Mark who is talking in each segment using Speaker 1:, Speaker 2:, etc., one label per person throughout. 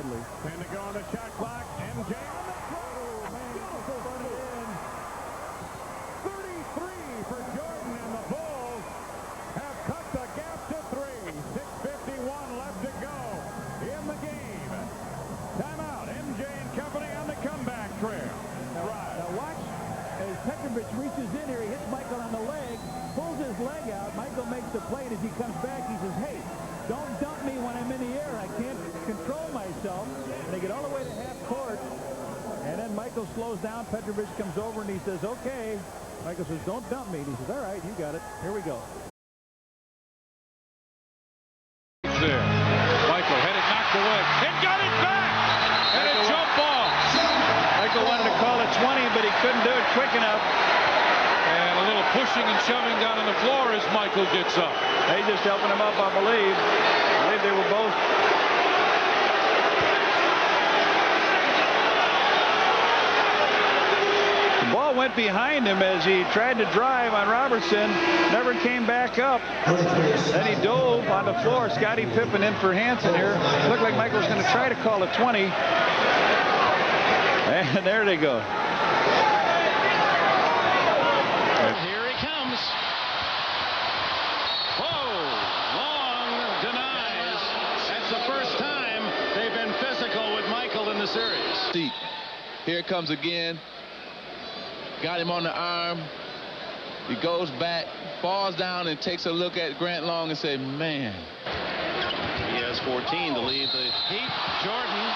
Speaker 1: Dudley.
Speaker 2: And to go on the shot clock, MJ on the throw. Oh, man, beautiful run it in. 33 for Jordan, and the Bulls have cut the gap to 3. 6:51 left to go in the game. Timeout. MJ and company on the comeback trail.
Speaker 1: Now watch as Petrovic reaches in here. He hits Michael on the leg, pulls his leg out. Michael makes the play, and as he comes back, he says, hey, don't dump me when I'm in the air. I can't control myself. And they get all the way to half court. And then Michael slows down. Petrovic comes over, and he says, okay. Michael says, don't dump me. And he says, all right, you got it. Here we go.
Speaker 3: There. Michael had it knocked away and got it back. And a jump ball. Michael wanted to call it 20, but he couldn't do it quick enough. And a little pushing and shoving down on the floor as Michael gets up.
Speaker 4: They just helping him up, I believe. I believe they were both. The ball went behind him as he tried to drive on Robertson. Never came back up. Then he dove on the floor. Scottie Pippen in for Hansen here. Looked like Michael was going to try to call it 20. And there they go.
Speaker 3: Here he comes. Whoa! Long denies. That's the first time they've been physical with Michael in the series.
Speaker 5: Here it comes again. Got him on the arm. He goes back, falls down, and takes a look at Grant Long and says, man.
Speaker 3: He has 14 to lead the Heat. Jordan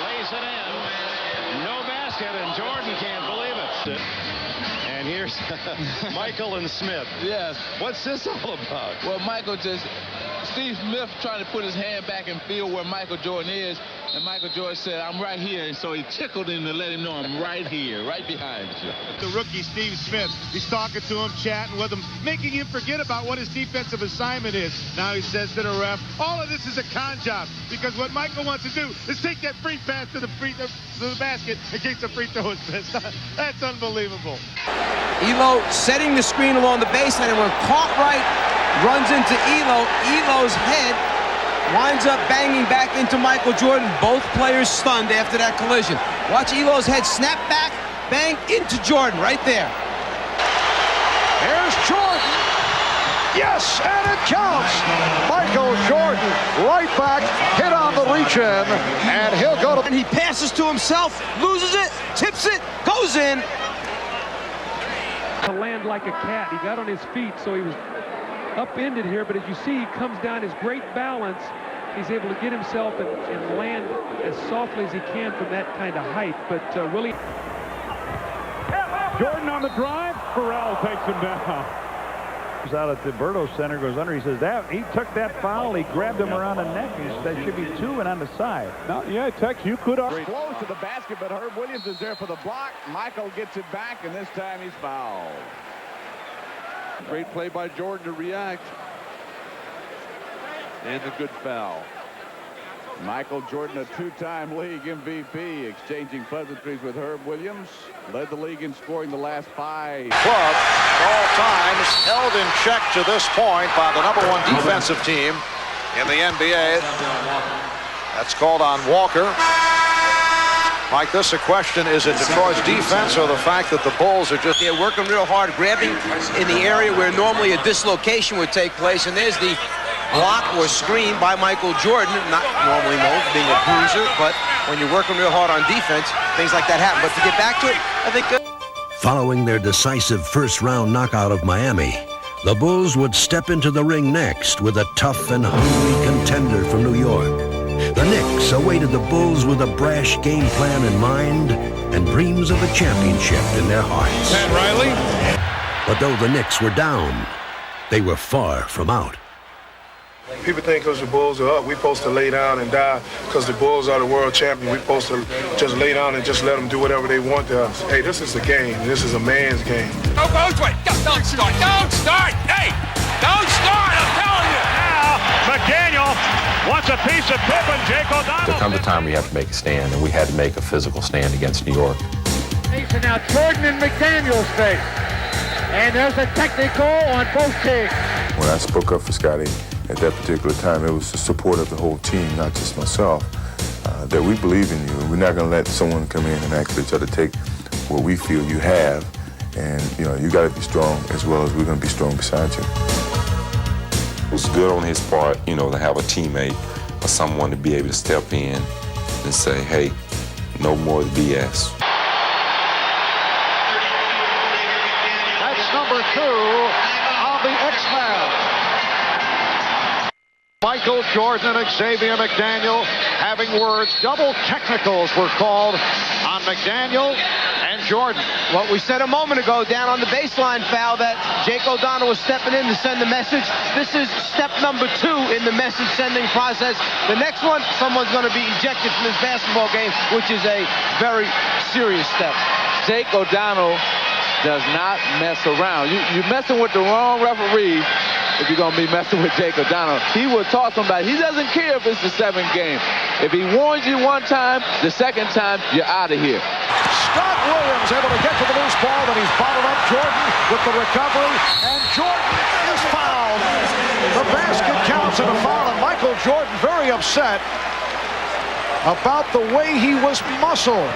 Speaker 3: lays it in. No basket, and Jordan can't believe it. And here's Michael and Smith.
Speaker 5: Yes.
Speaker 3: What's this all about?
Speaker 5: Well, Steve Smith trying to put his hand back and feel where Michael Jordan is, and Michael Jordan said, I'm right here, and so he tickled him to let him know I'm right here, right behind you.
Speaker 6: The rookie, Steve Smith, he's talking to him, chatting with him, making him forget about what his defensive assignment is. Now he says to the ref, all of this is a con job, because what Michael wants to do is take that free pass to the basket in case the free throw is missed. That's unbelievable.
Speaker 7: Elo setting the screen along the baseline, and when Cartwright runs into Elo, Elo's head winds up banging back into Michael Jordan. Both players stunned after that collision. Watch Elo's head snap back, bang into Jordan right there.
Speaker 4: Here's Jordan. Yes, and it counts. Michael Jordan right back, hit on the reach-in, and he'll go to...
Speaker 7: And he passes to himself, loses it, tips it, goes in.
Speaker 8: To land like a cat. He got on his feet, so he was upended here, but as you see, he comes down his great balance. He's able to get himself and land as softly as he can from that kind of height. But Willie...
Speaker 2: Jordan on the drive. Burrell takes him down.
Speaker 1: He's out at the Berto Center, goes under. He says that he took that foul. He grabbed him around the neck. He said that should be 2 and on the side.
Speaker 2: Now, yeah, Tex, you could have.
Speaker 9: Close to the basket, but Herb Williams is there for the block. Michael gets it back, and this time he's fouled.
Speaker 10: Great play by Jordan to react. And a good foul.
Speaker 9: Michael Jordan, a two-time league MVP, exchanging pleasantries with Herb Williams. Led the league in scoring the last 5.
Speaker 4: Club all times held in check to this point by the #1 defensive team in the NBA. That's called on Walker. Mike, this a question, is it Detroit's defense or the fact that the Bulls are just...
Speaker 7: They're working real hard, grabbing in the area where normally a dislocation would take place, and there's the block or screen by Michael Jordan, not normally known for being a bruiser, but when you're working real hard on defense, things like that happen. But to get back to it, I think...
Speaker 11: Following their decisive first-round knockout of Miami, the Bulls would step into the ring next with a tough and hungry contender from New York. The Knicks awaited the Bulls with a brash game plan in mind and dreams of a championship in their hearts.
Speaker 3: Pat Riley.
Speaker 11: But though the Knicks were down, they were far from out.
Speaker 12: People think because the Bulls are up, we're supposed to lay down and die. Because the Bulls are the world champion, we're supposed to just lay down and just let them do whatever they want to us. Hey, this is a game. This is a man's game.
Speaker 3: Don't start. Don't start. Hey, don't start. I'm telling you.
Speaker 6: Now, McDaniel wants a piece of Pippen. Jake O'Donnell.
Speaker 13: There comes a time where you have to make a stand, and we had to make a physical stand against New York.
Speaker 14: Now Jordan and McDaniel's face. And there's a technical on both teams.
Speaker 13: When I spoke up for Scottie at that particular time, it was the support of the whole team, not just myself.
Speaker 15: that we believe in you. We're not going to let someone come in and actually try to take what we feel you have. And, you know, you got to be strong as well as we're going to be strong beside you.
Speaker 13: It was good on his part, you know, to have a teammate or someone to be able to step in and say, hey, no more BS.
Speaker 4: That's number 2 on the X-Men. Michael Jordan and Xavier McDaniel having words. Double technicals were called on McDaniel and Jordan.
Speaker 7: What we said a moment ago down on the baseline foul that Jake O'Donnell was stepping in to send the message. This is step number 2 in the message sending process. The next one, someone's going to be ejected from this basketball game, which is a very serious step.
Speaker 5: Jake O'Donnell does not mess around. You're messing with the wrong referee if you're going to be messing with Jake O'Donnell. He will talk somebody. He doesn't care if it's the 7th game. If he warns you one time, the second time, you're out of here.
Speaker 4: Scott Williams able to get to the loose ball, but he's bottled up Jordan with the recovery, and Jordan is fouled. The basket counts and a foul, and Michael Jordan very upset about the way he was muscled.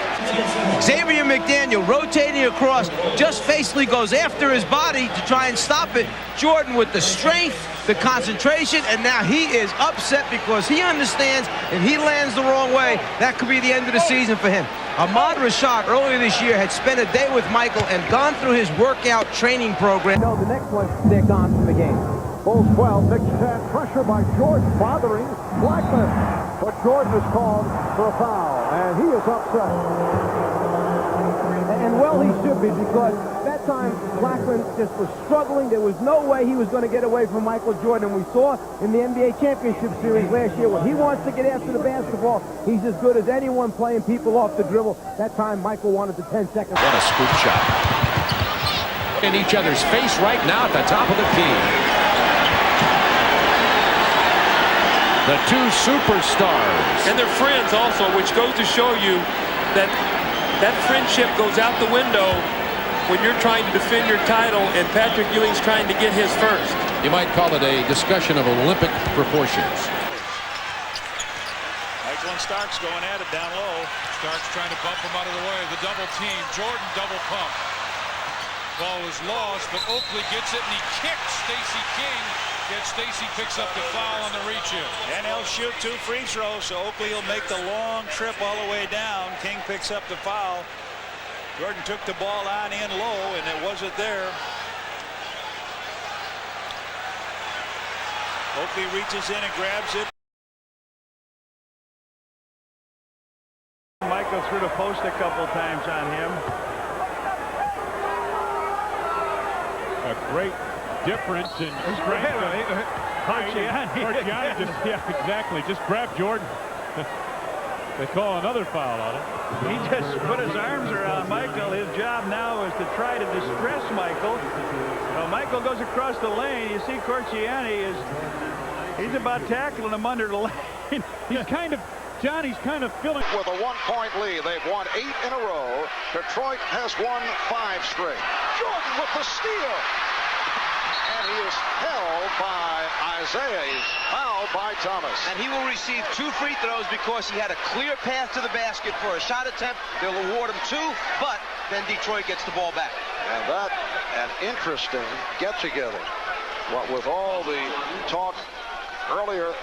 Speaker 7: Xavier McDaniel rotating across, just basically goes after his body to try and stop it. Jordan with the strength, the concentration, and now he is upset because he understands if he lands the wrong way, that could be the end of the season for him. Ahmad Rashad earlier this year had spent a day with Michael and gone through his workout training program.
Speaker 1: No, the next one, they're gone from the game.
Speaker 2: Bulls 12, Nick Chan, pressure by Jordan, bothering Blackman. But Jordan is called for a foul, and he is upset.
Speaker 1: And well, he should be, because that time Blackman just was struggling. There was no way he was going to get away from Michael Jordan. And we saw in the NBA Championship Series last year, when he wants to get after the basketball, he's as good as anyone playing people off the dribble. That time, Michael wanted the 10 seconds.
Speaker 16: What a scoop shot. In each other's face right now at the top of the key. The 2 superstars.
Speaker 8: And they're friends also, which goes to show you that that friendship goes out the window when you're trying to defend your title and Patrick Ewing's trying to get his first.
Speaker 16: You might call it a discussion of Olympic proportions.
Speaker 3: Michael and Starks going at it down low. Starks trying to bump him out of the way. The double team. Jordan double pump. Ball is lost, but Oakley gets it and he kicks Stacey King. Yet Stacey picks up the foul on the reach-in.
Speaker 17: And he'll shoot 2 free throws, so Oakley will make the long trip all the way down. King picks up the foul. Jordan took the ball on in low, and it wasn't there. Oakley reaches in and grabs it.
Speaker 2: Michael threw the post a couple times on him. A great difference in strength. Carciani just, yeah, exactly. Just grabbed Jordan. They call another foul on him. He just put his arms around Michael. His job now is to try to distress Michael. Well, Michael goes across the lane. You see Carciani he's about tackling him under the lane. He's kind of, Johnny's kind of filling.
Speaker 4: With a 1-point lead, they've won 8 in a row. Detroit has won 5 straight. Jordan with the steal. And he is held by Isaiah. He's fouled by Thomas.
Speaker 7: And he will receive 2 free throws because he had a clear path to the basket for a shot attempt. They'll award him 2, but then Detroit gets the ball back.
Speaker 4: And that, an interesting get-together. What with all the talk earlier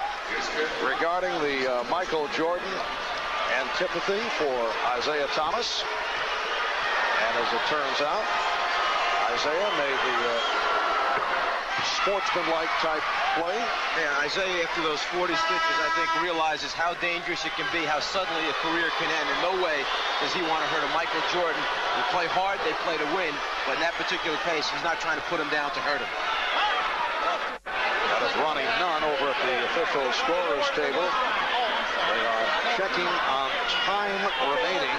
Speaker 4: regarding the Michael Jordan antipathy for Isaiah Thomas. And as it turns out, Isaiah made the sportsmanlike type play.
Speaker 7: Yeah, Isaiah, after those 40 stitches, I think realizes how dangerous it can be, how suddenly a career can end. In no way does he want to hurt a Michael Jordan. They play hard, they play to win, but in that particular case, he's not trying to put him down to hurt him.
Speaker 4: That is Ronnie Nunn over at the official scorer's table. They are checking on time remaining.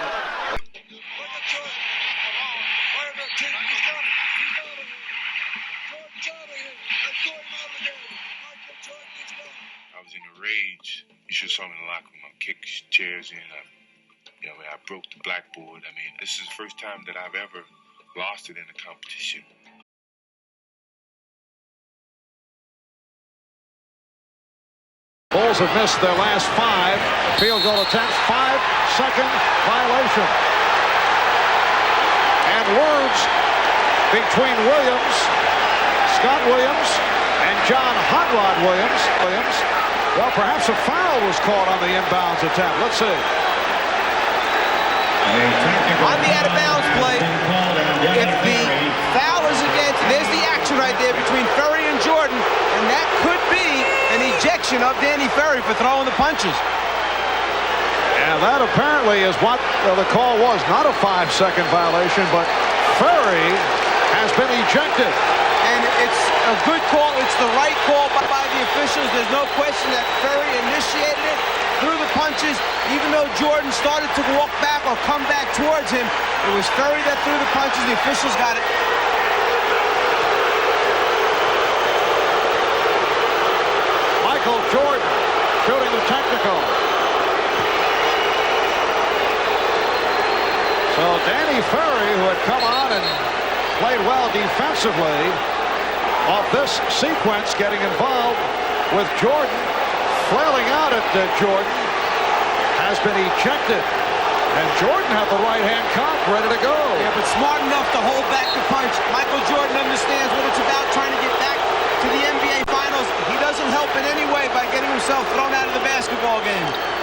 Speaker 15: I was in a rage. You should saw me in the locker room. I kicked chairs in. I broke the blackboard. I mean, this is the first time that I've ever lost it in a competition.
Speaker 4: Bulls have missed their last 5. field goal attempt, 5-second violation. And words between Williams, Scott Williams, and John Hot Rod Williams. Well, perhaps a foul was called on the inbounds attempt. Let's see.
Speaker 7: On the out-of-bounds play, if the foul is against, there's the action right there between Ferry and Jordan, and that could be an ejection of Danny Ferry for throwing the punches.
Speaker 4: And that apparently is what the call was. Not a 5-second violation, but Ferry has been ejected.
Speaker 7: And it's a good call. It's the right call by the officials. There's no question that Ferry initiated it, threw the punches. Even though Jordan started to walk back or come back towards him, it was Ferry that threw the punches. The officials got it.
Speaker 4: Michael Jordan shooting the technical. So Danny Ferry, who had come on and played well defensively, off this sequence, getting involved with Jordan, flailing out at Jordan, has been ejected. And Jordan had the right hand cocked, ready to go.
Speaker 7: Yeah, but smart enough to hold back the punch. Michael Jordan understands what it's about, trying to get back to the NBA Finals. He doesn't help in any way by getting himself thrown out of the basketball game.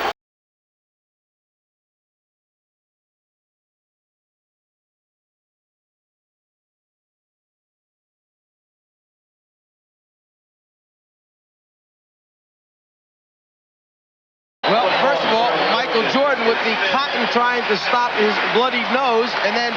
Speaker 7: Well, first of all, Michael Jordan with the cotton trying to stop his bloodied nose, and then